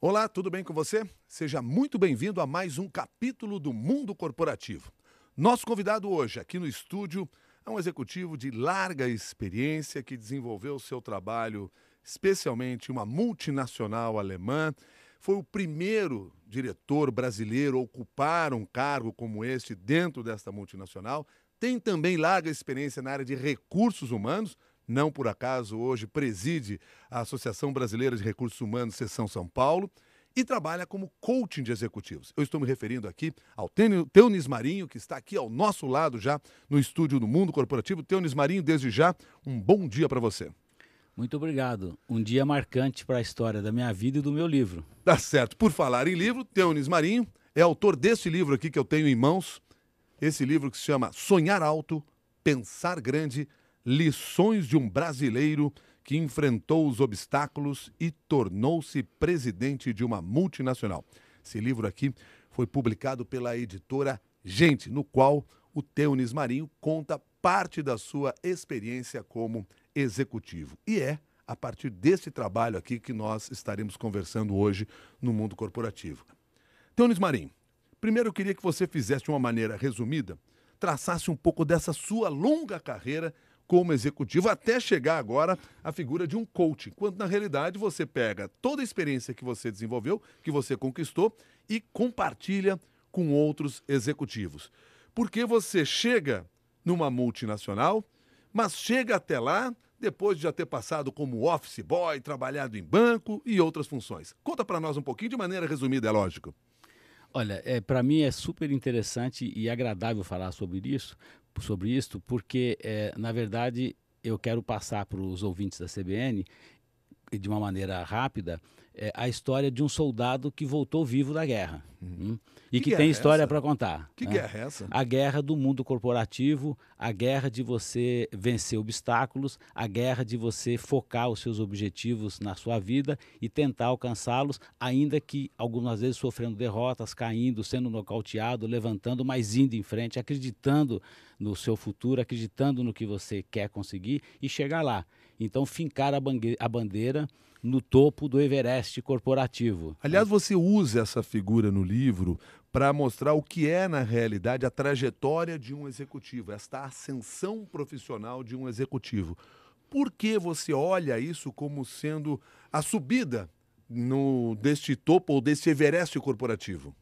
Olá, tudo bem com você? Seja muito bem-vindo a mais um capítulo do Mundo Corporativo. Nosso convidado hoje, aqui no estúdio, é um executivo de larga experiência que desenvolveu seu trabalho, especialmente em uma multinacional alemã. Foi o primeiro diretor brasileiro a ocupar um cargo como este dentro desta multinacional. Tem também larga experiência na área de recursos humanos. Não por acaso, hoje preside a Associação Brasileira de Recursos Humanos, Seção São Paulo, e trabalha como coaching de executivos. Eu estou me referindo aqui ao Teunis Marinho, que está aqui ao nosso lado já no estúdio do Mundo Corporativo. Teunis Marinho, desde já, um bom dia para você. Muito obrigado. Um dia marcante para a história da minha vida e do meu livro. Tá certo. Por falar em livro, Teunis Marinho é autor desse livro aqui que eu tenho em mãos. Esse livro que se chama Sonhar Alto, Pensar Grande, Lições de um Brasileiro que enfrentou os obstáculos e tornou-se presidente de uma multinacional. Esse livro aqui foi publicado pela editora Gente, no qual o Teunis Marinho conta parte da sua experiência como executivo. E é a partir desse trabalho aqui que nós estaremos conversando hoje no Mundo Corporativo. Teunis Marinho, primeiro eu queria que você fizesse de uma maneira resumida, traçasse um pouco dessa sua longa carreira como executivo, até chegar agora à figura de um coach, quando na realidade você pega toda a experiência que você desenvolveu, que você conquistou e compartilha com outros executivos. Porque você chega numa multinacional, mas chega até lá depois de já ter passado como office boy, trabalhado em banco e outras funções. Conta para nós um pouquinho, de maneira resumida, é lógico. Olha, para mim é super interessante e agradável falar sobre isso, porque, na verdade, eu quero passar para os ouvintes da CBN, de uma maneira rápida, a história de um soldado que voltou vivo da guerra. E Que que guerra tem é história essa? para contar. Que Né? guerra é essa? A guerra do mundo corporativo, a guerra de você vencer obstáculos, a guerra de você focar os seus objetivos na sua vida e tentar alcançá-los, ainda que algumas vezes sofrendo derrotas, caindo, sendo nocauteado, levantando, mas indo em frente, acreditando no seu futuro, acreditando no que você quer conseguir e chegar lá. Então, fincar a bandeira no topo do Everest corporativo. Aliás, você usa essa figura no livro para mostrar o que é, na realidade, a trajetória de um executivo, esta ascensão profissional de um executivo. Por que você olha isso como sendo a subida deste topo ou deste Everest corporativo?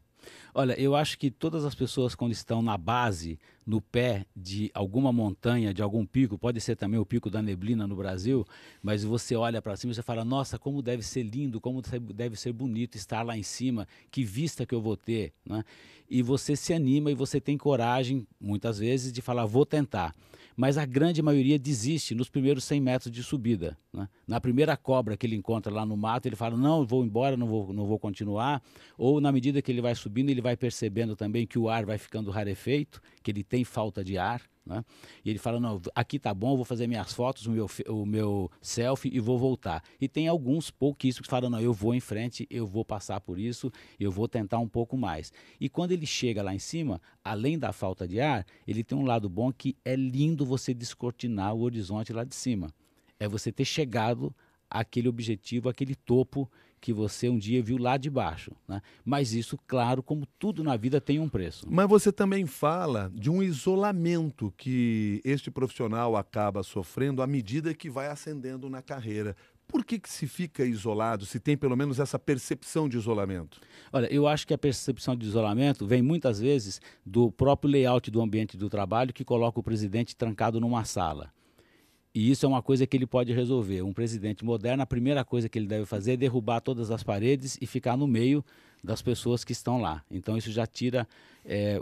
Olha, eu acho que todas as pessoas, quando estão na base, no pé de alguma montanha, de algum pico, pode ser também o pico da neblina no Brasil, mas você olha para cima e você fala, nossa, como deve ser lindo, como deve ser bonito estar lá em cima, que vista que eu vou ter, né? E você se anima e você tem coragem, muitas vezes, de falar, vou tentar. Mas a grande maioria desiste nos primeiros 100 metros de subida. Né? Na primeira cobra que ele encontra lá no mato, ele fala, não, vou embora, não vou continuar. Ou na medida que ele vai subindo, ele vai percebendo também que o ar vai ficando rarefeito, que ele tem falta de ar. Né? E ele fala, não, aqui tá bom, vou fazer minhas fotos, o meu selfie e vou voltar. E tem alguns pouquíssimos que falam, não, eu vou em frente, eu vou passar por isso, eu vou tentar um pouco mais. E quando ele chega lá em cima, além da falta de ar, ele tem um lado bom que é lindo você descortinar o horizonte lá de cima. É você ter chegado àquele objetivo, àquele topo que você um dia viu lá de baixo. Né? Mas isso, claro, como tudo na vida, tem um preço. Mas você também fala de um isolamento que este profissional acaba sofrendo à medida que vai ascendendo na carreira. Por que se fica isolado, se tem pelo menos essa percepção de isolamento? Olha, eu acho que a percepção de isolamento vem muitas vezes do próprio layout do ambiente do trabalho que coloca o presidente trancado numa sala. E isso é uma coisa que ele pode resolver. Um presidente moderno, a primeira coisa que ele deve fazer é derrubar todas as paredes e ficar no meio das pessoas que estão lá. Então isso já tira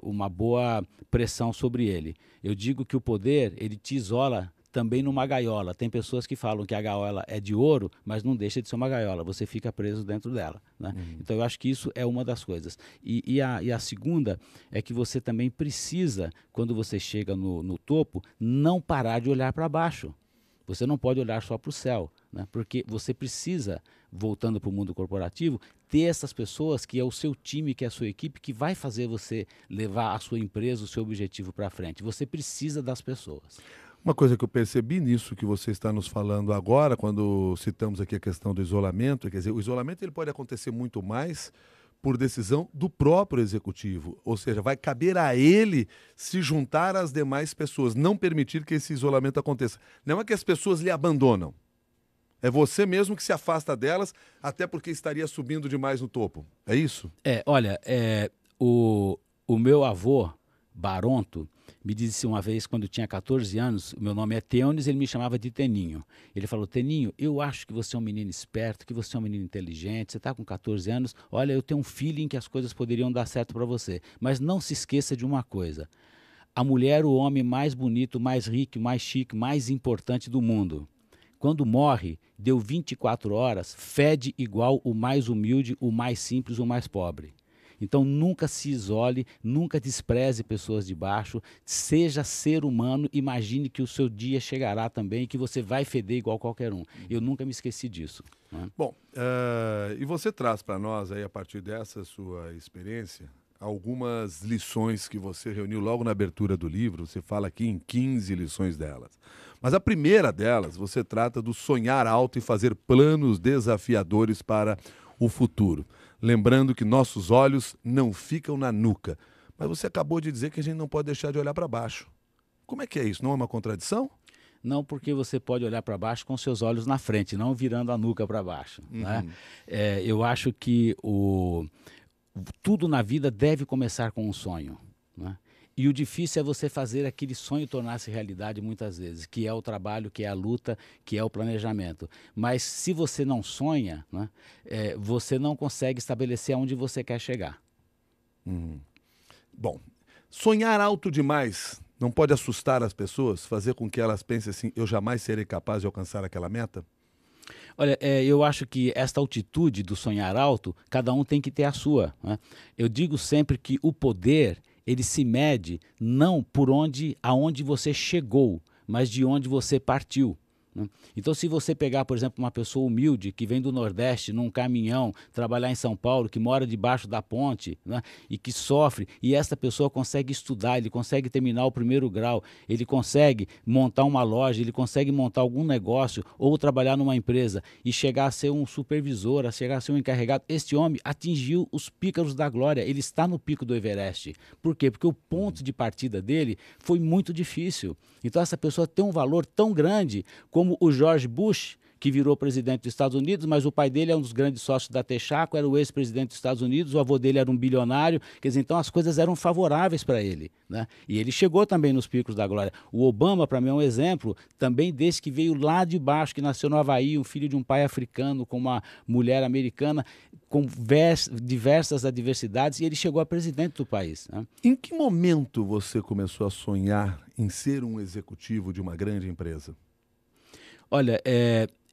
uma boa pressão sobre ele. Eu digo que o poder, ele te isola também numa gaiola. Tem pessoas que falam que a gaiola é de ouro, mas não deixa de ser uma gaiola. Você fica preso dentro dela. Né? Então eu acho que isso é uma das coisas. E a segunda é que você também precisa, quando você chega no topo, não parar de olhar para baixo. Você não pode olhar só para o céu, né? Porque você precisa, voltando para o mundo corporativo, ter essas pessoas que é o seu time, que é a sua equipe, que vai fazer você levar a sua empresa, o seu objetivo para frente. Você precisa das pessoas. Uma coisa que eu percebi nisso que você está nos falando agora, quando citamos aqui a questão do isolamento, quer dizer, o isolamento ele pode acontecer muito mais por decisão do próprio executivo, ou seja, vai caber a ele se juntar às demais pessoas, não permitir que esse isolamento aconteça. Não é que as pessoas lhe abandonam, é você mesmo que se afasta delas, até porque estaria subindo demais no topo. É isso? Olha, o meu avô, Baronto, me disse uma vez, quando eu tinha 14 anos, o meu nome é Teunis, ele me chamava de Teninho. Ele falou: Teninho, eu acho que você é um menino esperto, que você é um menino inteligente, você está com 14 anos, olha, eu tenho um feeling que as coisas poderiam dar certo para você. Mas não se esqueça de uma coisa: a mulher, o homem mais bonito, mais rico, mais chique, mais importante do mundo. Quando morre, deu 24 horas, fede igual o mais humilde, o mais simples, o mais pobre. Então nunca se isole, nunca despreze pessoas de baixo, seja ser humano, imagine que o seu dia chegará também e que você vai feder igual qualquer um. Eu nunca me esqueci disso. Né? Bom, e você traz para nós aí, a partir dessa sua experiência, algumas lições que você reuniu logo na abertura do livro. Você fala aqui em 15 lições delas. Mas a primeira delas, você trata do sonhar alto e fazer planos desafiadores para o futuro. Lembrando que nossos olhos não ficam na nuca. Mas você acabou de dizer que a gente não pode deixar de olhar para baixo. Como é que é isso? Não é uma contradição? Não, porque você pode olhar para baixo com seus olhos na frente, não virando a nuca para baixo. Né? Eu acho que tudo na vida deve começar com um sonho. Né? E o difícil é você fazer aquele sonho tornar-se realidade muitas vezes, que é o trabalho, que é a luta, que é o planejamento. Mas se você não sonha, né, você não consegue estabelecer aonde você quer chegar. Bom, sonhar alto demais não pode assustar as pessoas, fazer com que elas pensem assim: eu jamais serei capaz de alcançar aquela meta? Olha, eu acho que esta altitude do sonhar alto, cada um tem que ter a sua. Né? Eu digo sempre que o poder, ele se mede não por aonde você chegou, mas de onde você partiu. Né? Então, se você pegar, por exemplo, uma pessoa humilde que vem do Nordeste num caminhão, trabalhar em São Paulo, que mora debaixo da ponte, né, e que sofre, e essa pessoa consegue estudar, ele consegue terminar o primeiro grau, ele consegue montar uma loja, ele consegue montar algum negócio ou trabalhar numa empresa e chegar a ser um supervisor, a chegar a ser um encarregado. Este homem atingiu os pícaros da glória, ele está no pico do Everest. Por quê? Porque o ponto de partida dele foi muito difícil. Então, essa pessoa tem um valor tão grande como o George Bush, que virou presidente dos Estados Unidos, mas o pai dele é um dos grandes sócios da Texaco, era o ex-presidente dos Estados Unidos, o avô dele era um bilionário, quer dizer, então as coisas eram favoráveis para ele. Né? E ele chegou também nos picos da glória. O Obama, para mim, é um exemplo também desse que veio lá de baixo, que nasceu no Havaí, um filho de um pai africano, com uma mulher americana, com diversas adversidades, e ele chegou a presidente do país. Né? Em que momento você começou a sonhar em ser um executivo de uma grande empresa? Olha,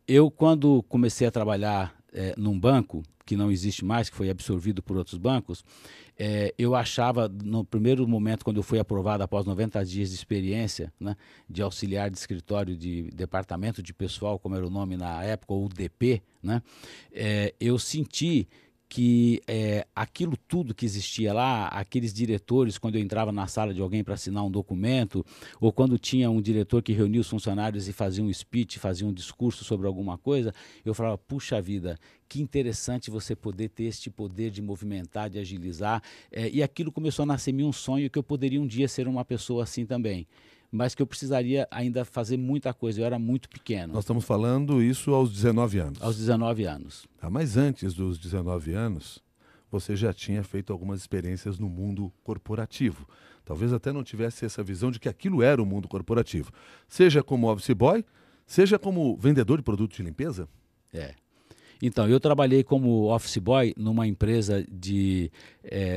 eu quando comecei a trabalhar num banco, que não existe mais, que foi absorvido por outros bancos, eu achava, no primeiro momento, quando eu fui aprovado após 90 dias de experiência, né, de auxiliar de escritório de departamento de pessoal, como era o nome na época, ou DP, né, eu senti que aquilo tudo que existia lá, aqueles diretores, quando eu entrava na sala de alguém para assinar um documento, ou quando tinha um diretor que reunia os funcionários e fazia um speech, fazia um discurso sobre alguma coisa, eu falava: puxa vida, que interessante você poder ter este poder de movimentar, de agilizar, e aquilo começou a nascer em mim um sonho que eu poderia um dia ser uma pessoa assim também, mas que eu precisaria ainda fazer muita coisa, eu era muito pequeno. Nós estamos falando isso aos 19 anos. Aos 19 anos. Mas antes dos 19 anos, você já tinha feito algumas experiências no mundo corporativo. Talvez até não tivesse essa visão de que aquilo era o mundo corporativo. Seja como office boy, seja como vendedor de produtos de limpeza. Então, eu trabalhei como office boy numa empresa de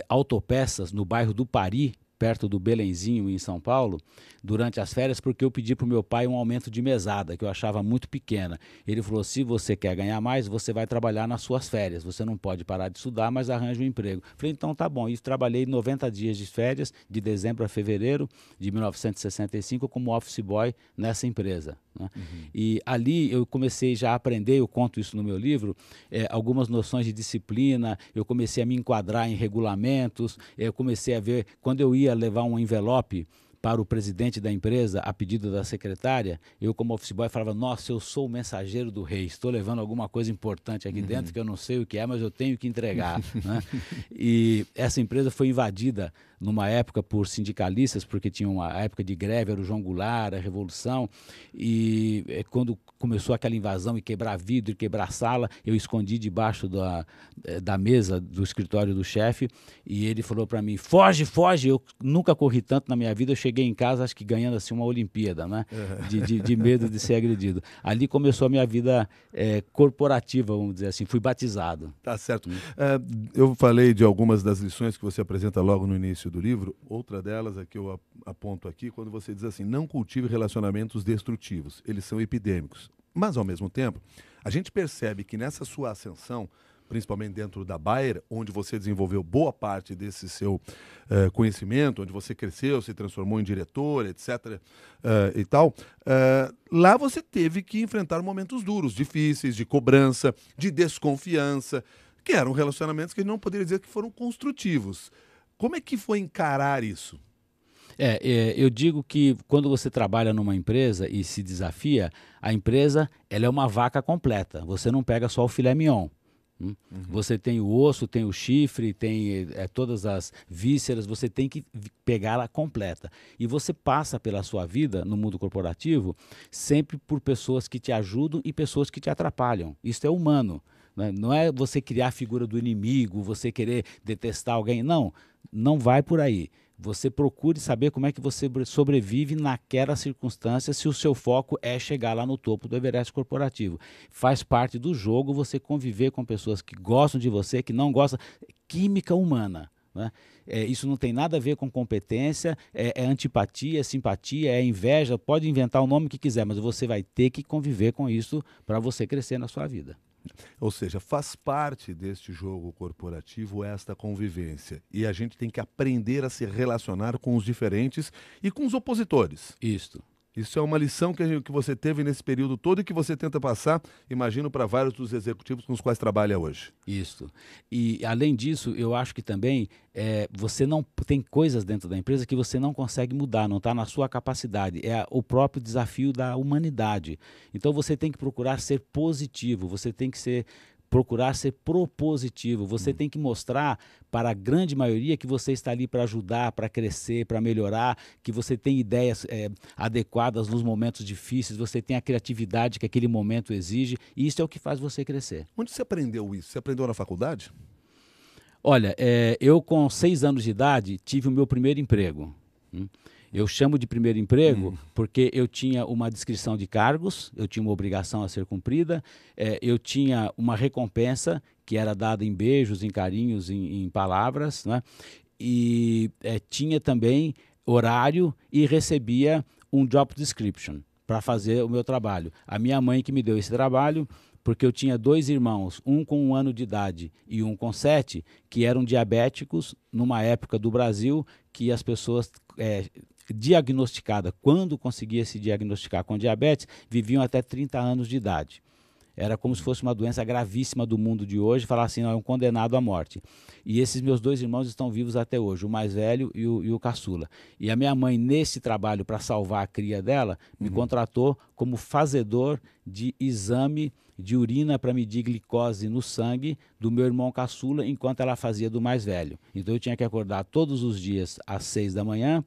autopeças no bairro do Pari, perto do Belenzinho, em São Paulo, durante as férias, porque eu pedi para o meu pai um aumento de mesada, que eu achava muito pequena. Ele falou: se você quer ganhar mais, você vai trabalhar nas suas férias. Você não pode parar de estudar, mas arranja um emprego. Falei: então tá bom. E trabalhei 90 dias de férias, de dezembro a fevereiro de 1965, como office boy nessa empresa. Né? E ali eu comecei já a aprender, eu conto isso no meu livro, algumas noções de disciplina, eu comecei a me enquadrar em regulamentos, eu comecei a ver, quando eu ia levar um envelope para o presidente da empresa, a pedido da secretária, eu como office boy falava, nossa, eu sou o mensageiro do rei, estou levando alguma coisa importante aqui dentro que eu não sei o que é, mas eu tenho que entregar. Né? E essa empresa foi invadida numa época por sindicalistas, porque tinha uma época de greve, era o João Goulart, a Revolução, e quando começou aquela invasão e quebrar vidro, e quebrar sala, eu escondi debaixo da mesa do escritório do chefe, e ele falou para mim, foge, foge, eu nunca corri tanto na minha vida, eu cheguei em casa, acho que ganhando assim uma Olimpíada, né? De medo de ser agredido. Ali começou a minha vida corporativa, vamos dizer assim, fui batizado. Tá certo. Eu falei de algumas das lições que você apresenta logo no início do livro, outra delas é que eu aponto aqui, quando você diz assim, não cultive relacionamentos destrutivos, eles são epidêmicos. Mas, ao mesmo tempo, a gente percebe que nessa sua ascensão, principalmente dentro da Bayer, onde você desenvolveu boa parte desse seu conhecimento, onde você cresceu, se transformou em diretor, etc. E tal, lá você teve que enfrentar momentos duros, difíceis, de cobrança, de desconfiança, que eram relacionamentos que a gente não poderia dizer que foram construtivos. Como é que foi encarar isso? Eu digo que quando você trabalha numa empresa e se desafia, a empresa ela é uma vaca completa, você não pega só o filé mignon. Você tem o osso, tem o chifre, tem todas as vísceras, você tem que pegá-la completa. E você passa pela sua vida no mundo corporativo sempre por pessoas que te ajudam e pessoas que te atrapalham. Isso é humano. Né? Não é você criar a figura do inimigo, você querer detestar alguém. Não, não vai por aí. Você procure saber como é que você sobrevive naquela circunstância se o seu foco é chegar lá no topo do Everest corporativo. Faz parte do jogo você conviver com pessoas que gostam de você, que não gostam. Química humana. Né? Isso não tem nada a ver com competência, é antipatia, é simpatia, é inveja, pode inventar o nome que quiser, mas você vai ter que conviver com isso para você crescer na sua vida. Ou seja, faz parte deste jogo corporativo esta convivência. E a gente tem que aprender a se relacionar com os diferentes e com os opositores. Isso é uma lição que você teve nesse período todo e que você tenta passar, imagino, para vários dos executivos com os quais trabalha hoje. Isso. E, além disso, eu acho que também você não tem coisas dentro da empresa que você não consegue mudar, não está na sua capacidade. É o próprio desafio da humanidade. Então, você tem que procurar ser positivo, você tem que procurar ser propositivo. Você tem que mostrar para a grande maioria que você está ali para ajudar, para crescer, para melhorar, que você tem ideias adequadas nos momentos difíceis, você tem a criatividade que aquele momento exige, e isso é o que faz você crescer. Onde você aprendeu isso? Você aprendeu na faculdade? Olha, eu com 6 anos de idade tive o meu primeiro emprego. Eu chamo de primeiro emprego porque eu tinha uma descrição de cargos, eu tinha uma obrigação a ser cumprida, eu tinha uma recompensa que era dada em beijos, em carinhos, em palavras, né? E tinha também horário e recebia um job description para fazer o meu trabalho. A minha mãe que me deu esse trabalho, porque eu tinha 2 irmãos, um com 1 ano de idade e um com 7, que eram diabéticos numa época do Brasil que as pessoas diagnosticada, quando conseguia se diagnosticar com diabetes, viviam até 30 anos de idade. Era como se fosse uma doença gravíssima do mundo de hoje, falar assim, não, é um condenado à morte. E esses meus 2 irmãos estão vivos até hoje, o mais velho e o caçula. E a minha mãe, nesse trabalho para salvar a cria dela, me contratou como fazedor de exame de urina para medir glicose no sangue do meu irmão caçula, enquanto ela fazia do mais velho. Então eu tinha que acordar todos os dias às 6 da manhã,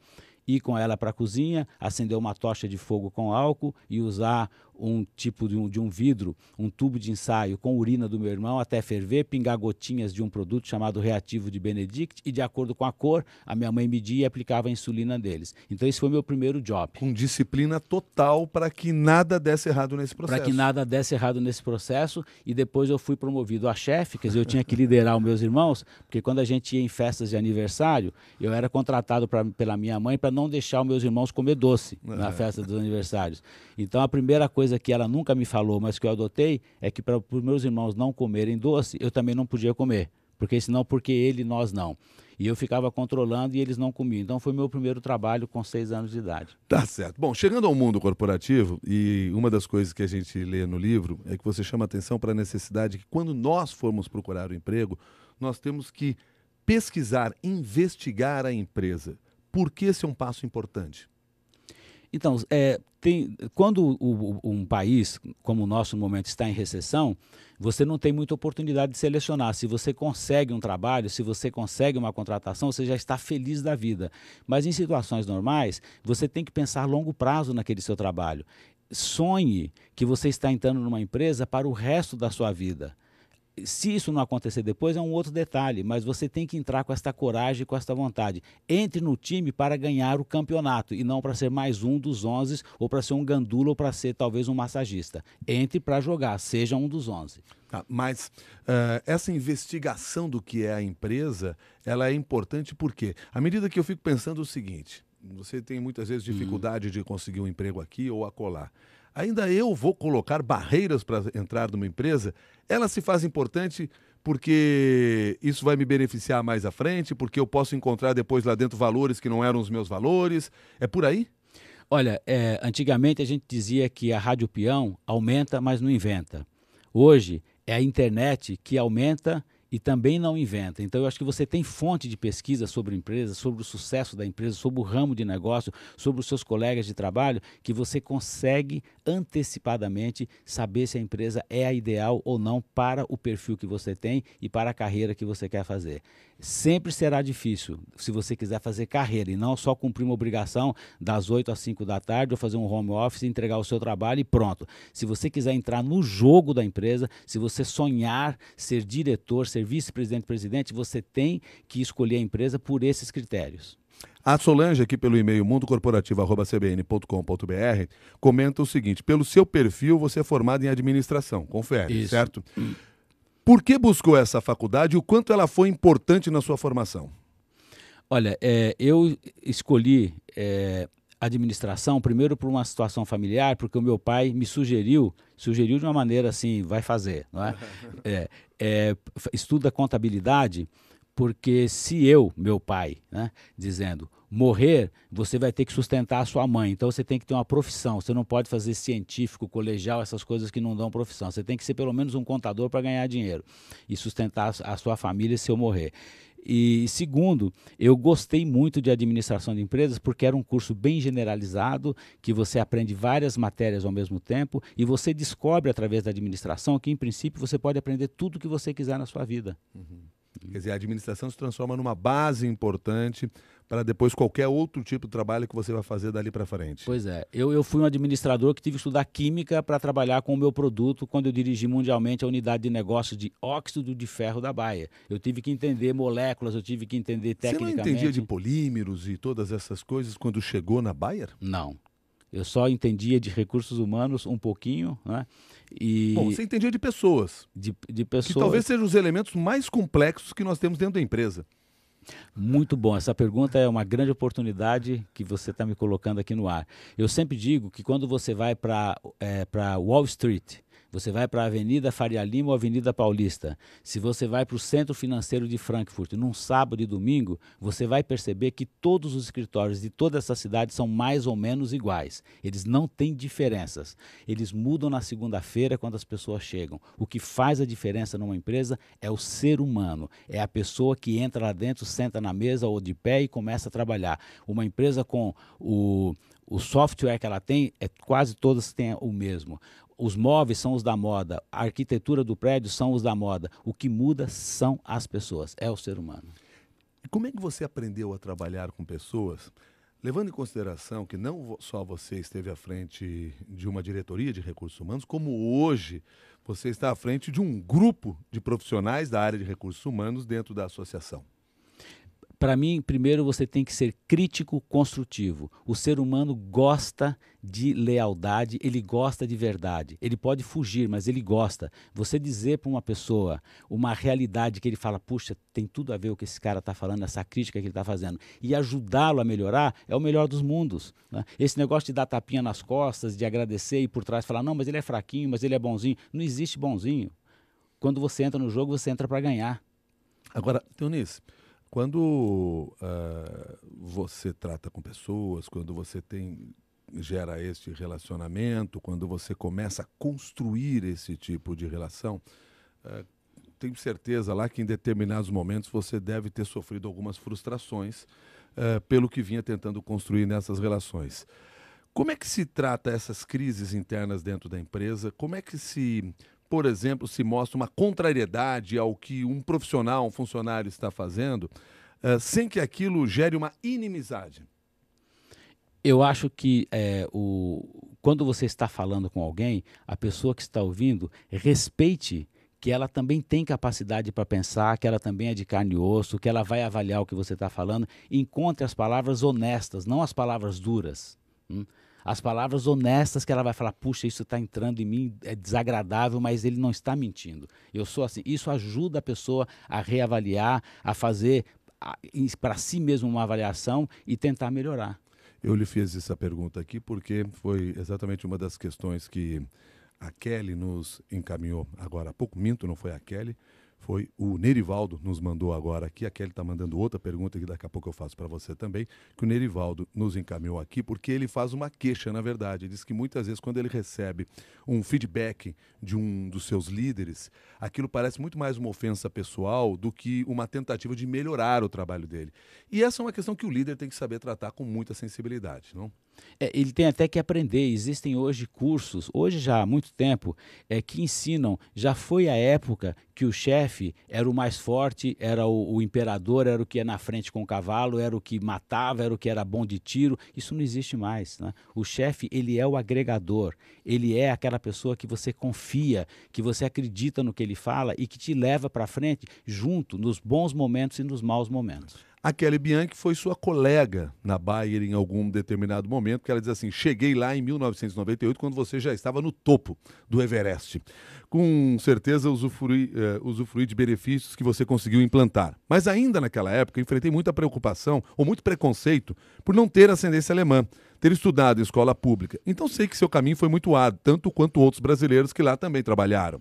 ir com ela para a cozinha, acender uma tocha de fogo com álcool e usar um tipo de um vidro, um tubo de ensaio com urina do meu irmão até ferver, pingar gotinhas de um produto chamado reativo de Benedict e, de acordo com a cor, a minha mãe media e aplicava a insulina deles. Então esse foi meu primeiro job. Com disciplina total para que nada desse errado nesse processo. Para que nada desse errado nesse processo, e depois eu fui promovido a chefe, quer dizer, eu tinha que liderar os meus irmãos, porque quando a gente ia em festas de aniversário, eu era contratado pela minha mãe para não deixar os meus irmãos comer doce na festa dos aniversários. Então a primeira coisa que ela nunca me falou, mas que eu adotei, é que para os meus irmãos não comerem doce, eu também não podia comer. Porque senão, porque ele e nós não. E eu ficava controlando e eles não comiam. Então foi meu primeiro trabalho com 6 anos de idade. Tá certo. Bom, chegando ao mundo corporativo, e uma das coisas que a gente lê no livro é que você chama atenção para a necessidade que quando nós formos procurar o emprego, nós temos que pesquisar, investigar a empresa. Por que esse é um passo importante? Então, quando um país como o nosso no momento está em recessão, você não tem muita oportunidade de selecionar. Se você consegue um trabalho, se você consegue uma contratação, você já está feliz da vida. Mas em situações normais, você tem que pensar a longo prazo naquele seu trabalho. Sonhe que você está entrando numa empresa para o resto da sua vida. Se isso não acontecer depois, é um outro detalhe, mas você tem que entrar com esta coragem, com esta vontade. Entre no time para ganhar o campeonato e não para ser mais um dos 11, ou para ser um gandula, ou para ser talvez um massagista. Entre para jogar, seja um dos 11. Mas essa investigação do que é a empresa, ela é importante porque, à medida que eu fico pensando o seguinte, você tem muitas vezes dificuldade de conseguir um emprego aqui ou acolá. Ainda eu vou colocar barreiras para entrar numa empresa, ela se faz importante porque isso vai me beneficiar mais à frente, porque eu posso encontrar depois lá dentro valores que não eram os meus valores. É por aí? Olha, antigamente a gente dizia que a Rádio Peão aumenta, mas não inventa. Hoje é a internet que aumenta e também não inventa. Então, eu acho que você tem fonte de pesquisa sobre a empresa, sobre o sucesso da empresa, sobre o ramo de negócio, sobre os seus colegas de trabalho, que você consegue antecipadamente saber se a empresa é a ideal ou não para o perfil que você tem e para a carreira que você quer fazer. Sempre será difícil se você quiser fazer carreira e não só cumprir uma obrigação das 8 às 5 da tarde ou fazer um home office, entregar o seu trabalho e pronto. Se você quiser entrar no jogo da empresa, se você sonhar ser diretor, ser vice-presidente, presidente, você tem que escolher a empresa por esses critérios. A Solange, aqui pelo e-mail mundocorporativo@cbn.com.br, comenta o seguinte: pelo seu perfil, você é formado em administração, confere, Isso. certo? Por que buscou essa faculdade e o quanto ela foi importante na sua formação? Olha, eu escolhi administração primeiro por uma situação familiar, porque o meu pai me sugeriu de uma maneira assim, vai fazer, não é? Estuda contabilidade, porque se meu pai, né, dizendo, morrer, você vai ter que sustentar a sua mãe, então você tem que ter uma profissão, você não pode fazer científico, colegial, essas coisas que não dão profissão, você tem que ser pelo menos um contador para ganhar dinheiro e sustentar a sua família se eu morrer. E segundo, eu gostei muito de administração de empresas porque era um curso bem generalizado, que você aprende várias matérias ao mesmo tempo e você descobre através da administração que, em princípio, você pode aprender tudo o que você quiser na sua vida. Quer dizer, a administração se transforma numa base importante para depois qualquer outro tipo de trabalho que você vai fazer dali para frente. Pois é, eu fui um administrador que tive que estudar química para trabalhar com o meu produto quando eu dirigi mundialmente a unidade de negócio de óxido de ferro da Bayer. Eu tive que entender moléculas, eu tive que entender tecnicamente. Você não entendia de polímeros e todas essas coisas quando chegou na Bayer? Não. Eu só entendia de recursos humanos um pouquinho, né? Bom, você entendia de pessoas. De pessoas. Que talvez sejam os elementos mais complexos que nós temos dentro da empresa. Muito bom. Essa pergunta é uma grande oportunidade que você está me colocando aqui no ar. Eu sempre digo que quando você vai para Wall Street, você vai para a Avenida Faria Lima ou Avenida Paulista, se você vai para o Centro Financeiro de Frankfurt, num sábado e domingo, você vai perceber que todos os escritórios de toda essa cidade são mais ou menos iguais. Eles não têm diferenças. Eles mudam na segunda-feira quando as pessoas chegam. O que faz a diferença numa empresa é o ser humano. É a pessoa que entra lá dentro, senta na mesa ou de pé e começa a trabalhar. Uma empresa com o software que ela tem, quase todas têm o mesmo. Os móveis são os da moda, a arquitetura do prédio são os da moda. O que muda são as pessoas, é o ser humano. E como é que você aprendeu a trabalhar com pessoas, levando em consideração que não só você esteve à frente de uma diretoria de recursos humanos, como hoje você está à frente de um grupo de profissionais da área de recursos humanos dentro da associação? Para mim, primeiro você tem que ser crítico construtivo. O ser humano gosta de lealdade, ele gosta de verdade. Ele pode fugir, mas ele gosta. Você dizer para uma pessoa uma realidade que ele fala, puxa, tem tudo a ver com o que esse cara está falando, essa crítica que ele está fazendo, e ajudá-lo a melhorar, é o melhor dos mundos, né? Esse negócio de dar tapinha nas costas, de agradecer e por trás falar, não, mas ele é fraquinho, mas ele é bonzinho. Não existe bonzinho. Quando você entra no jogo, você entra para ganhar. Agora, Teonice, quando você trata com pessoas, quando você gera este relacionamento, quando você começa a construir esse tipo de relação, tenho certeza lá que em determinados momentos você deve ter sofrido algumas frustrações pelo que vinha tentando construir nessas relações. Como é que se trata essas crises internas dentro da empresa? Como é que se, por exemplo, se mostra uma contrariedade ao que um profissional, um funcionário está fazendo, sem que aquilo gere uma inimizade? Eu acho que quando você está falando com alguém, a pessoa que está ouvindo, respeite que ela também tem capacidade para pensar, que ela também é de carne e osso, que ela vai avaliar o que você está falando. Encontre as palavras honestas, não as palavras duras. As palavras honestas que ela vai falar, puxa, isso está entrando em mim, é desagradável, mas ele não está mentindo. Eu sou assim. Isso ajuda a pessoa a reavaliar, a fazer para si mesmo uma avaliação e tentar melhorar. Eu lhe fiz essa pergunta aqui porque foi exatamente uma das questões que a Kelly nos encaminhou agora há pouco. Minto, não foi a Kelly, foi o Nerivaldo nos mandou agora aqui. A Kelly está mandando outra pergunta que daqui a pouco eu faço para você também, que o Nerivaldo nos encaminhou aqui porque ele faz uma queixa, na verdade. Ele diz que muitas vezes quando ele recebe um feedback de um dos seus líderes, aquilo parece muito mais uma ofensa pessoal do que uma tentativa de melhorar o trabalho dele. E essa é uma questão que o líder tem que saber tratar com muita sensibilidade, não? Ele tem até que aprender. Existem hoje cursos, hoje já há muito tempo, que ensinam. Já foi a época que o chefe era o mais forte, era o imperador, era o que ia na frente com o cavalo, era o que matava, era o que era bom de tiro. Isso não existe mais, né? O chefe, ele é o agregador. Ele é aquela pessoa que você confia, que você acredita no que ele fala e que te leva para frente junto nos bons momentos e nos maus momentos. A Kelly Bianchi foi sua colega na Bayer em algum determinado momento, que ela diz assim, cheguei lá em 1998, quando você já estava no topo do Everest. Com certeza usufruí de benefícios que você conseguiu implantar. Mas ainda naquela época, enfrentei muita preocupação ou muito preconceito por não ter ascendência alemã, ter estudado em escola pública. Então sei que seu caminho foi muito árduo, tanto quanto outros brasileiros que lá também trabalharam.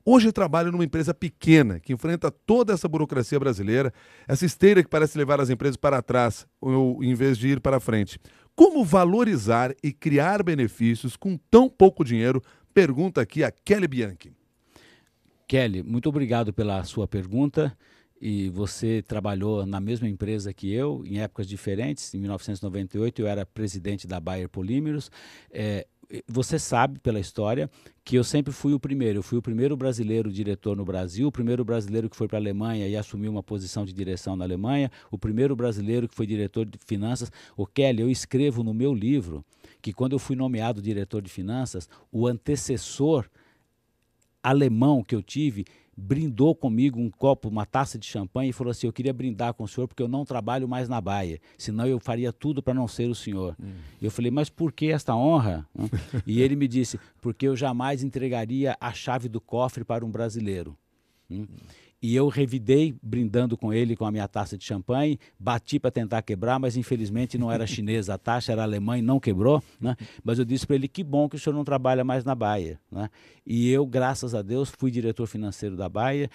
Hoje eu trabalho numa empresa pequena que enfrenta toda essa burocracia brasileira, essa esteira que parece levar as empresas para trás, ou, em vez de ir para frente. Como valorizar e criar benefícios com tão pouco dinheiro? Pergunta aqui a Kelly Bianchi. Kelly, muito obrigado pela sua pergunta. E você trabalhou na mesma empresa que eu, em épocas diferentes. Em 1998 eu era presidente da Bayer Polímeros. Você sabe pela história que eu sempre fui o primeiro. Eu fui o primeiro brasileiro diretor no Brasil, o primeiro brasileiro que foi para a Alemanha e assumiu uma posição de direção na Alemanha, o primeiro brasileiro que foi diretor de finanças. O Kelly, eu escrevo no meu livro que quando eu fui nomeado diretor de finanças, o antecessor alemão que eu tive brindou comigo um copo, uma taça de champanhe e falou assim, eu queria brindar com o senhor porque eu não trabalho mais na Bayer, senão eu faria tudo para não ser o senhor. Eu falei, mas por que esta honra? E ele me disse, porque eu jamais entregaria a chave do cofre para um brasileiro. E eu revidei brindando com ele com a minha taça de champanhe, bati para tentar quebrar, mas infelizmente não era chinesa a taça, era alemã e não quebrou, né? Mas eu disse para ele, que bom que o senhor não trabalha mais na Bayer, né? E eu, graças a Deus, fui diretor financeiro da Bayer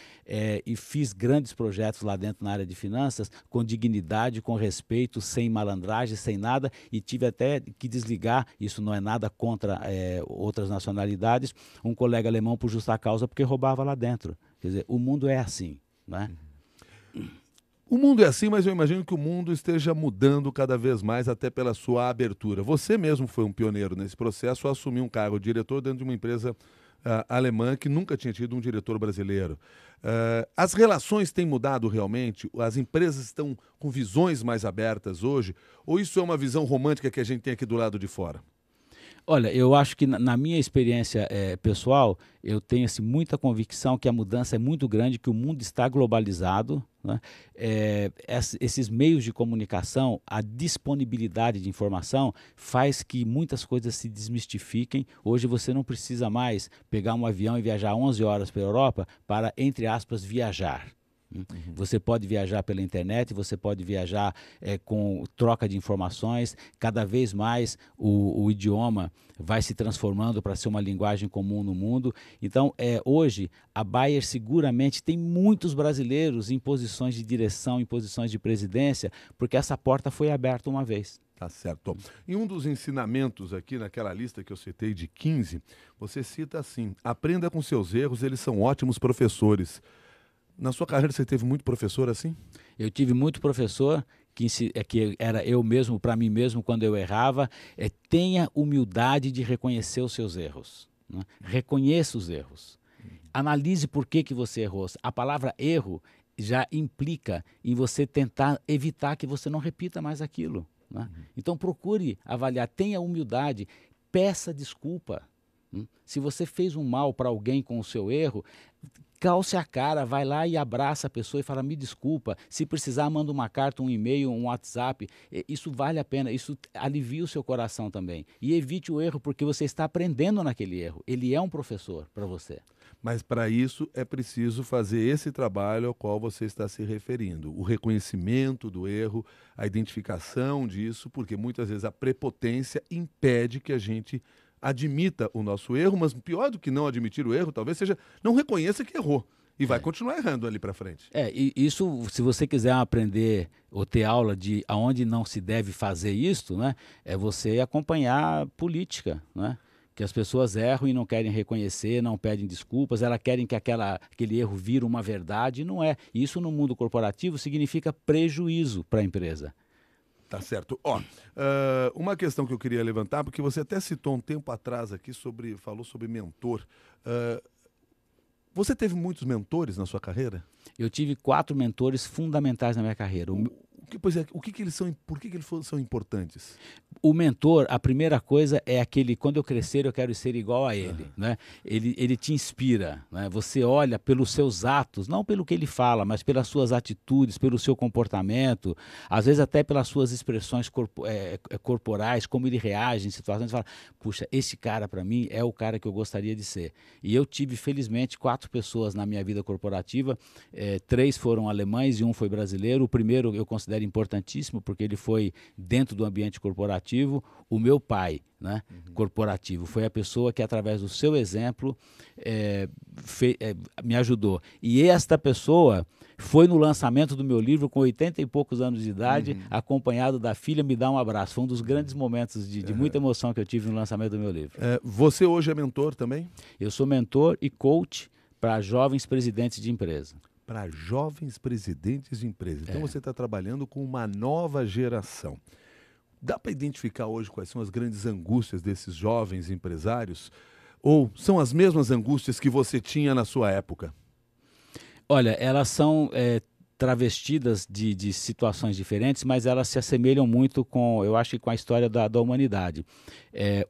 e fiz grandes projetos lá dentro na área de finanças, com dignidade, com respeito, sem malandragem, sem nada, e tive até que desligar, isso não é nada contra outras nacionalidades, um colega alemão por justa causa, porque roubava lá dentro. Quer dizer, o mundo é assim, né? O mundo é assim, mas eu imagino que o mundo esteja mudando cada vez mais, até pela sua abertura. Você mesmo foi um pioneiro nesse processo, assumiu um cargo de diretor dentro de uma empresa alemã que nunca tinha tido um diretor brasileiro. As relações têm mudado realmente? As empresas estão com visões mais abertas hoje? Ou isso é uma visão romântica que a gente tem aqui do lado de fora? Olha, eu acho que na minha experiência pessoal, eu tenho assim, muita convicção que a mudança é muito grande, que o mundo está globalizado, né? Esses meios de comunicação, a disponibilidade de informação faz que muitas coisas se desmistifiquem. Hoje você não precisa mais pegar um avião e viajar 11 horas para a Europa para, entre aspas, viajar. Você pode viajar pela internet, você pode viajar com troca de informações. Cada vez mais o idioma vai se transformando para ser uma linguagem comum no mundo. Então, hoje, a Bayer seguramente tem muitos brasileiros em posições de direção, em posições de presidência, porque essa porta foi aberta uma vez. Tá certo. Em um dos ensinamentos aqui, naquela lista que eu citei de 15, você cita assim, aprenda com seus erros, eles são ótimos professores. Na sua carreira você teve muito professor assim? Eu tive muito professor que era eu mesmo, para mim mesmo, quando eu errava. Tenha humildade de reconhecer os seus erros. Né? Reconheça os erros. Analise por que você errou. A palavra erro já implica em você tentar evitar que você não repita mais aquilo. Né? Então procure avaliar, tenha humildade, peça desculpa. Se você fez um mal para alguém com o seu erro, calce a cara, vai lá e abraça a pessoa e fala, me desculpa. Se precisar, manda uma carta, um e-mail, um WhatsApp. Isso vale a pena, isso alivia o seu coração também. E evite o erro, porque você está aprendendo naquele erro. Ele é um professor para você. Mas para isso é preciso fazer esse trabalho ao qual você está se referindo. O reconhecimento do erro, a identificação disso, porque muitas vezes a prepotência impede que a gente admita o nosso erro, mas pior do que não admitir o erro, talvez seja não reconheça que errou e vai continuar errando ali para frente. E isso, se você quiser aprender ou ter aula de aonde não se deve fazer isso, né, é você acompanhar política, né? Que as pessoas erram e não querem reconhecer, não pedem desculpas, elas querem que aquele erro vire uma verdade, e não é. Isso no mundo corporativo significa prejuízo para a empresa. Tá certo. Uma questão que eu queria levantar, porque você até citou um tempo atrás aqui, falou sobre mentor. Você teve muitos mentores na sua carreira? Eu tive 4 mentores fundamentais na minha carreira. Por que eles são importantes? O mentor, a primeira coisa é aquele, quando eu crescer eu quero ser igual a ele. Né? Ele te inspira. Né? Você olha pelos seus atos, não pelo que ele fala, mas pelas suas atitudes, pelo seu comportamento, às vezes até pelas suas expressões corporais, como ele reage em situações. Você fala, puxa, esse cara para mim é o cara que eu gostaria de ser. E eu tive, felizmente, 4 pessoas na minha vida corporativa, 3 foram alemães e 1 foi brasileiro. O primeiro eu considero importantíssimo, porque ele foi dentro do ambiente corporativo. O meu pai, né, corporativo, foi a pessoa que, através do seu exemplo, me ajudou. E esta pessoa foi no lançamento do meu livro com 80 e poucos anos de idade, acompanhado da filha, me dá um abraço. Foi um dos grandes momentos de muita emoção que eu tive no lançamento do meu livro. Você hoje é mentor também? Eu sou mentor e coach para jovens presidentes de empresa. Para jovens presidentes de empresa. Então você está trabalhando com uma nova geração. Dá para identificar hoje quais são as grandes angústias desses jovens empresários? Ou são as mesmas angústias que você tinha na sua época? Olha, elas são travestidas de situações diferentes, mas elas se assemelham muito eu acho que com a história da humanidade.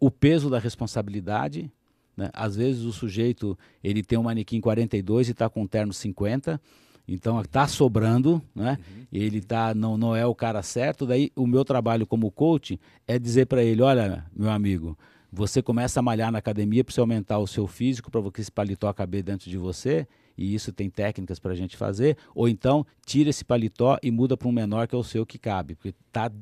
O peso da responsabilidade, né? Às vezes o sujeito ele tem um manequim 42 e está com um terno 50, então está sobrando, né? Ele não é o cara certo. Daí o meu trabalho como coach é dizer para ele, olha, meu amigo, você começa a malhar na academia para você aumentar o seu físico, para que esse paletó caber dentro de você, e isso tem técnicas para a gente fazer, ou então tira esse paletó e muda para um menor que é o seu que cabe, porque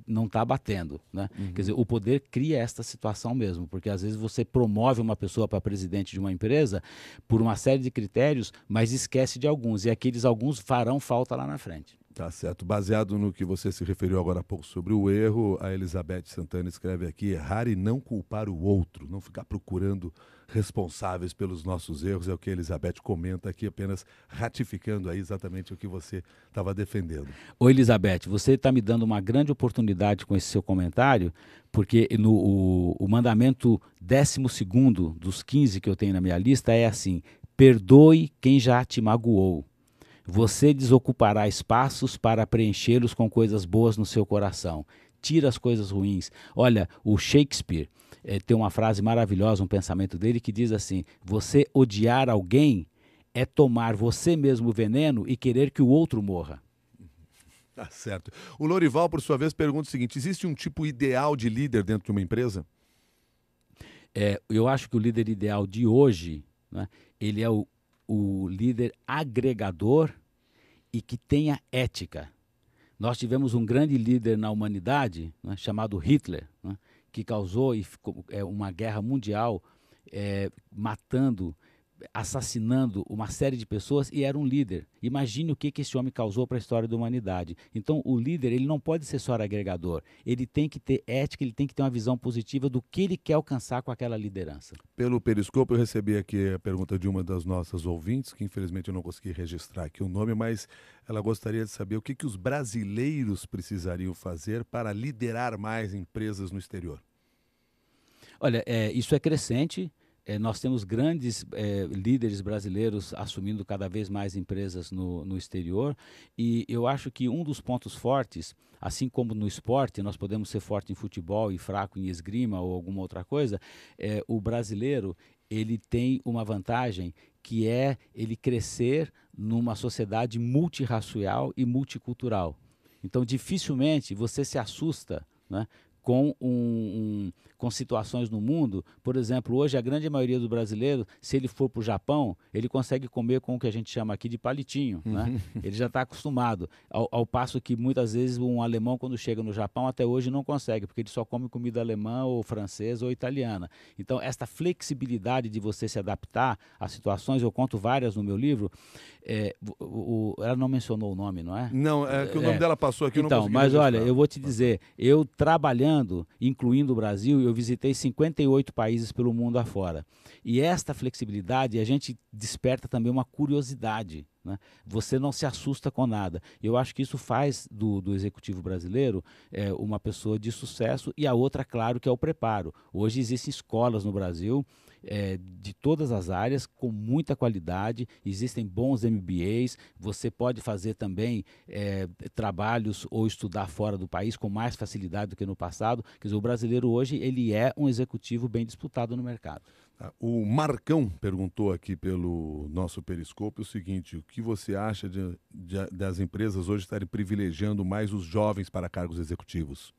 não está batendo. Né? Quer dizer, o poder cria esta situação mesmo, porque às vezes você promove uma pessoa para presidente de uma empresa por uma série de critérios, mas esquece de alguns, e aqueles alguns farão falta lá na frente. Tá certo. Baseado no que você se referiu agora há pouco sobre o erro, a Elizabeth Santana escreve aqui, errar e não culpar o outro, não ficar procurando responsáveis pelos nossos erros, é o que a Elizabeth comenta aqui, apenas ratificando aí exatamente o que você estava defendendo. Ô Elizabeth, você está me dando uma grande oportunidade com esse seu comentário, porque o mandamento 12º dos 15 que eu tenho na minha lista é assim, perdoe quem já te magoou. Você desocupará espaços para preenchê-los com coisas boas no seu coração. Tira as coisas ruins. Olha, o Shakespeare tem uma frase maravilhosa, um pensamento dele que diz assim, você odiar alguém é tomar você mesmo o veneno e querer que o outro morra. Tá certo. O Lorival, por sua vez, pergunta o seguinte, existe um tipo ideal de líder dentro de uma empresa? Eu acho que o líder ideal de hoje, né, ele é o líder agregador e que tenha ética. Nós tivemos um grande líder na humanidade, né, chamado Hitler, né, que causou uma guerra mundial, matando assassinando uma série de pessoas e era um líder. Imagine o que esse homem causou para a história da humanidade. Então, o líder, ele não pode ser só agregador. Ele tem que ter ética, ele tem que ter uma visão positiva do que ele quer alcançar com aquela liderança. Pelo Periscope, eu recebi aqui a pergunta de uma das nossas ouvintes, que infelizmente eu não consegui registrar aqui o nome, mas ela gostaria de saber o que os brasileiros precisariam fazer para liderar mais empresas no exterior. Olha, isso é crescente. Nós temos grandes líderes brasileiros assumindo cada vez mais empresas no exterior, e eu acho que um dos pontos fortes, assim como no esporte, nós podemos ser forte em futebol e fraco em esgrima ou alguma outra coisa, o brasileiro ele tem uma vantagem que é ele crescer numa sociedade multirracial e multicultural. Então, dificilmente você se assusta, né, com situações no mundo. Por exemplo, hoje a grande maioria do brasileiro, se ele for para o Japão, ele consegue comer com o que a gente chama aqui de palitinho, né? Ele já está acostumado, ao passo que muitas vezes um alemão, quando chega no Japão, até hoje não consegue, porque ele só come comida alemã ou francesa ou italiana. Então, esta flexibilidade de você se adaptar às situações, eu conto várias no meu livro. Ela não mencionou o nome, não é? Não, é que o nome dela passou aqui, eu não consegui mas registrar. olha, eu vou te dizer, eu trabalhando, incluindo o Brasil, eu visitei 58 países pelo mundo afora. E esta flexibilidade, a gente desperta também uma curiosidade, né? Você não se assusta com nada. Eu acho que isso faz do executivo brasileiro uma pessoa de sucesso, e a outra, claro, que é o preparo. Hoje existem escolas no Brasil de todas as áreas, com muita qualidade, existem bons MBAs, você pode fazer também trabalhos ou estudar fora do país com mais facilidade do que no passado. Quer dizer, o brasileiro hoje ele é um executivo bem disputado no mercado. O Marcão perguntou aqui pelo nosso Periscope o seguinte: o que você acha das empresas hoje estarem privilegiando mais os jovens para cargos executivos?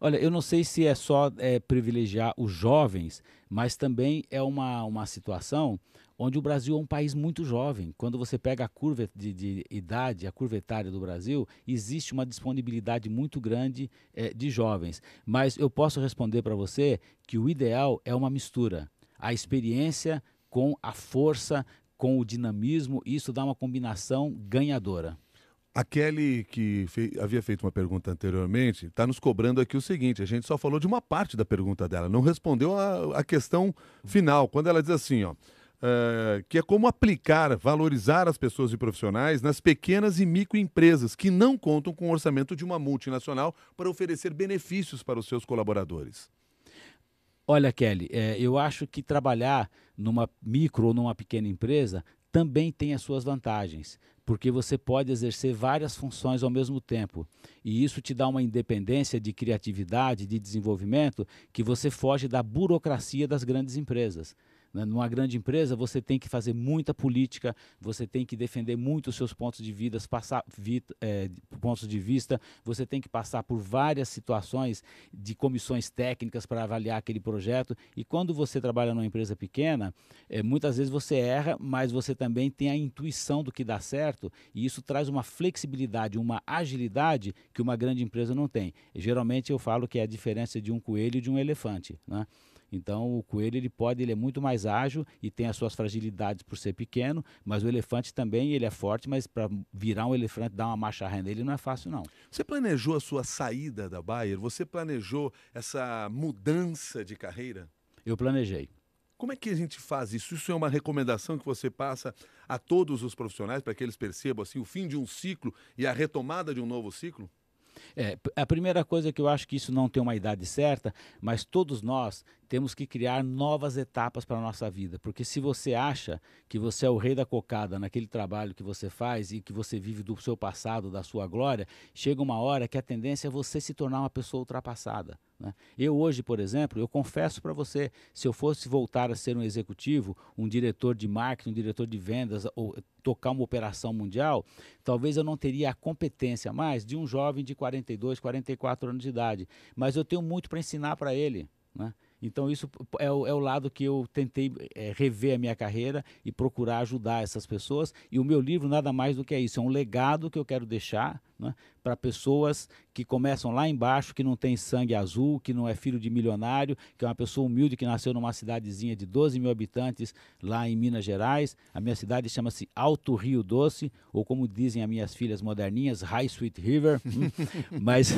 Olha, eu não sei se é só privilegiar os jovens, mas também é uma situação onde o Brasil é um país muito jovem. Quando você pega a curva de idade, a curva etária do Brasil, existe uma disponibilidade muito grande de jovens. Mas eu posso responder para você que o ideal é uma mistura. A experiência com a força, com o dinamismo, isso dá uma combinação ganhadora. A Kelly, que havia feito uma pergunta anteriormente, está nos cobrando aqui o seguinte: a gente só falou de uma parte da pergunta dela, não respondeu a questão final, quando ela diz assim, ó, que é como aplicar, valorizar as pessoas e profissionais nas pequenas e microempresas que não contam com o orçamento de uma multinacional para oferecer benefícios para os seus colaboradores. Olha, Kelly, eu acho que trabalhar numa micro ou numa pequena empresa também tem as suas vantagens, porque você pode exercer várias funções ao mesmo tempo, e isso te dá uma independência de criatividade, de desenvolvimento, que você foge da burocracia das grandes empresas. Numa grande empresa, você tem que fazer muita política, você tem que defender muito os seus pontos de vista, você tem que passar por várias situações de comissões técnicas para avaliar aquele projeto. E quando você trabalha numa empresa pequena, muitas vezes você erra, mas você também tem a intuição do que dá certo, e isso traz uma flexibilidade, uma agilidade que uma grande empresa não tem. E, geralmente eu falo que é a diferença de um coelho e de um elefante, né? Então, o coelho ele é muito mais ágil e tem as suas fragilidades por ser pequeno, mas o elefante também ele é forte, mas para virar um elefante, dar uma marcha ré nele, não é fácil, não. Você planejou a sua saída da Bayer? Você planejou essa mudança de carreira? Eu planejei. Como é que a gente faz isso? Isso é uma recomendação que você passa a todos os profissionais para que eles percebam assim, o fim de um ciclo e a retomada de um novo ciclo? A primeira coisa é que eu acho que isso não tem uma idade certa, mas todos nós temos que criar novas etapas para a nossa vida, porque se você acha que você é o rei da cocada naquele trabalho que você faz e que você vive do seu passado, da sua glória, chega uma hora que a tendência é você se tornar uma pessoa ultrapassada, né? Eu hoje, por exemplo, eu confesso para você, se eu fosse voltar a ser um executivo, um diretor de marketing, um diretor de vendas, ou tocar uma operação mundial, talvez eu não teria a competência mais de um jovem de 42, 44 anos de idade, mas eu tenho muito para ensinar para ele, né? Então isso é o lado que eu tentei rever a minha carreira e procurar ajudar essas pessoas, e o meu livro nada mais do que isso, é um legado que eu quero deixar, né, para pessoas que começam lá embaixo, que não tem sangue azul, que não é filho de milionário, que é uma pessoa humilde que nasceu numa cidadezinha de 12 mil habitantes lá em Minas Gerais. A minha cidade chama-se Alto Rio Doce, ou como dizem as minhas filhas moderninhas, High Sweet River. mas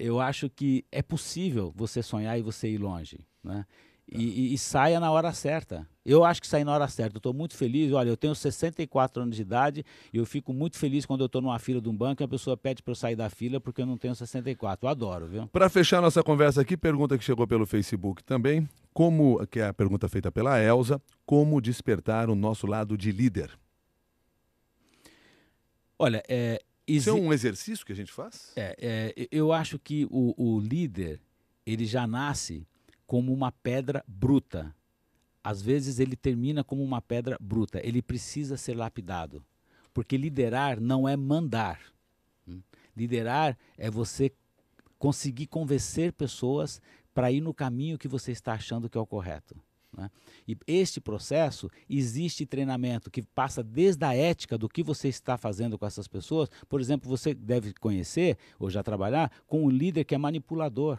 eu acho que é possível você sonhar e você ir longe, né? E saia na hora certa. Eu acho que sair na hora certa. Eu estou muito feliz. Olha, eu tenho 64 anos de idade e eu fico muito feliz quando eu estou numa fila de um banco e a pessoa pede para eu sair da fila porque eu não tenho 64. Eu adoro, viu? Para fechar nossa conversa aqui, pergunta que chegou pelo Facebook também, que é a pergunta feita pela Elza, como despertar o nosso lado de líder? Olha, Isso é um exercício que a gente faz? eu acho que o líder, ele já nasce como uma pedra bruta. Às vezes ele termina como uma pedra bruta. Ele precisa ser lapidado. Porque liderar não é mandar. Liderar é você conseguir convencer pessoas para ir no caminho que você está achando que é o correto, né? E este processo, existe treinamento que passa desde a ética do que você está fazendo com essas pessoas. Por exemplo, você deve conhecer ou já trabalhar com um líder que é manipulador,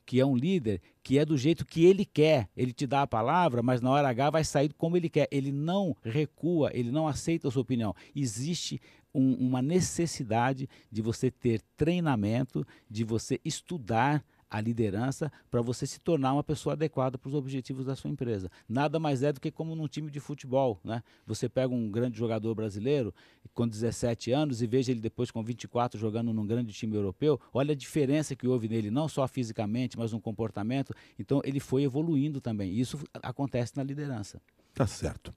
que é um líder que é do jeito que ele quer. Ele te dá a palavra, mas na hora H vai sair como ele quer. Ele não recua, ele não aceita a sua opinião. Existe uma necessidade de você ter treinamento, de você estudar a liderança para você se tornar uma pessoa adequada para os objetivos da sua empresa. Nada mais é do que como num time de futebol, né? Você pega um grande jogador brasileiro com 17 anos e veja ele depois com 24 jogando num grande time europeu, olha a diferença que houve nele, não só fisicamente, mas no comportamento. Então ele foi evoluindo também. Isso acontece na liderança. Tá certo.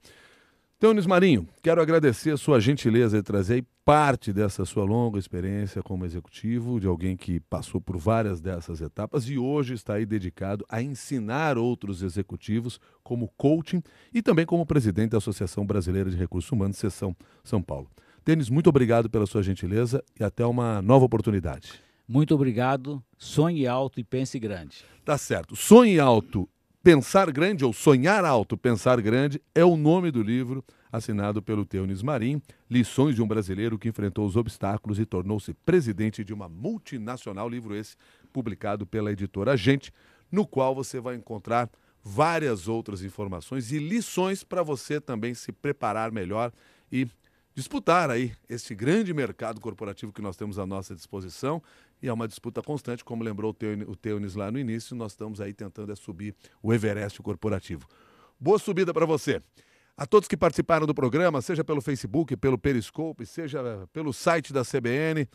Teunis Marinho, quero agradecer a sua gentileza de trazer parte dessa sua longa experiência como executivo, de alguém que passou por várias dessas etapas e hoje está aí dedicado a ensinar outros executivos como coaching e também como presidente da Associação Brasileira de Recursos Humanos, Seção São Paulo. Teunis, muito obrigado pela sua gentileza e até uma nova oportunidade. Muito obrigado. Sonhe alto e pense grande. Tá certo. Sonhe alto, pensar grande, ou sonhar alto, pensar grande, é o nome do livro assinado pelo Teunis Marinho, Lições de um Brasileiro que Enfrentou os Obstáculos e Tornou-se Presidente de uma Multinacional, livro esse publicado pela editora Gente, no qual você vai encontrar várias outras informações e lições para você também se preparar melhor e disputar aí esse grande mercado corporativo que nós temos à nossa disposição. E é uma disputa constante, como lembrou o Teunis lá no início, nós estamos aí tentando subir o Everest corporativo. Boa subida para você. A todos que participaram do programa, seja pelo Facebook, pelo Periscope, seja pelo site da CBN,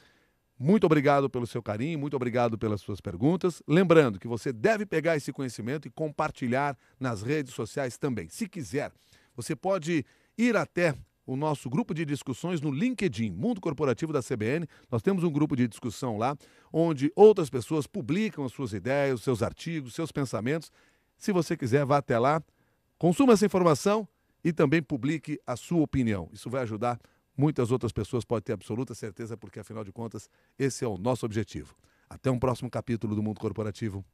muito obrigado pelo seu carinho, muito obrigado pelas suas perguntas. Lembrando que você deve pegar esse conhecimento e compartilhar nas redes sociais também. Se quiser, você pode ir até o nosso grupo de discussões no LinkedIn, Mundo Corporativo da CBN. Nós temos um grupo de discussão lá, onde outras pessoas publicam as suas ideias, os seus artigos, seus pensamentos. Se você quiser, vá até lá, consuma essa informação e também publique a sua opinião. Isso vai ajudar muitas outras pessoas, pode ter absoluta certeza, porque, afinal de contas, esse é o nosso objetivo. Até um próximo capítulo do Mundo Corporativo.